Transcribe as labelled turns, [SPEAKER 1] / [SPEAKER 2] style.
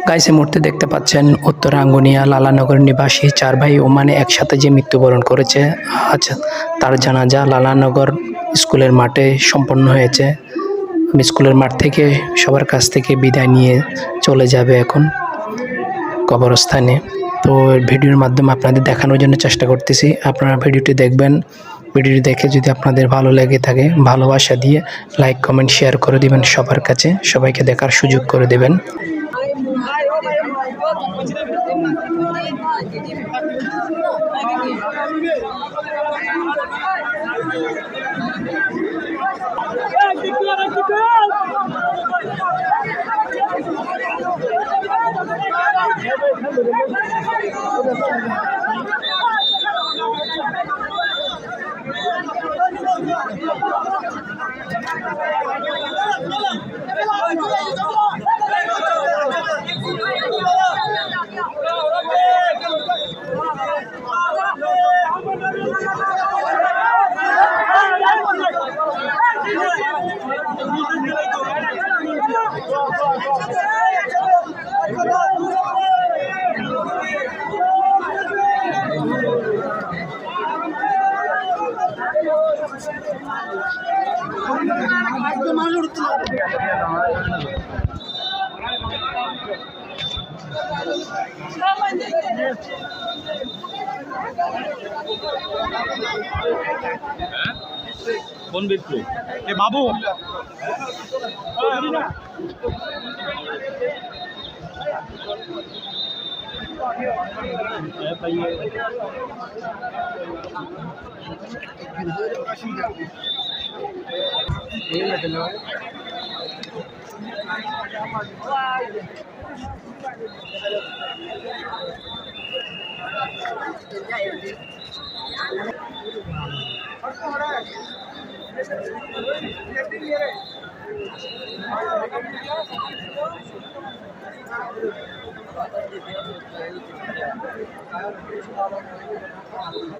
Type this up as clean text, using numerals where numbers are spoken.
[SPEAKER 1] Guys এই মুহূর্তে দেখতে পাচ্ছেন উত্তর আঙ্গুনিয়া লালানগর নিবাসী 4 ভাই ওমানে একসাথে যে মৃত্যুবরণ করেছে, আজ তার জানাজা লালানগর স্কুলের মাঠে সম্পন্ন হয়েছে। স্কুলের মাঠ থেকে সবার কাছ থেকে বিদায় নিয়ে চলে যাবে এখন কবরস্থানে। তো ভিডিওর মাধ্যমে আপনাদের দেখানোর জন্য চেষ্টা করতেছি, আপনারা ভিডিওটি দেখবেন। ভিডিওটি দেখে যদি আপনাদের ভালো লেগে থাকে ভালোবাসা দিয়ে লাইক কমেন্ট শেয়ার করে দিবেন, সবার কাছে সবাইকে দেখার সুযোগ করে দেবেন।
[SPEAKER 2] কোন ব্যক্তি এ বাবু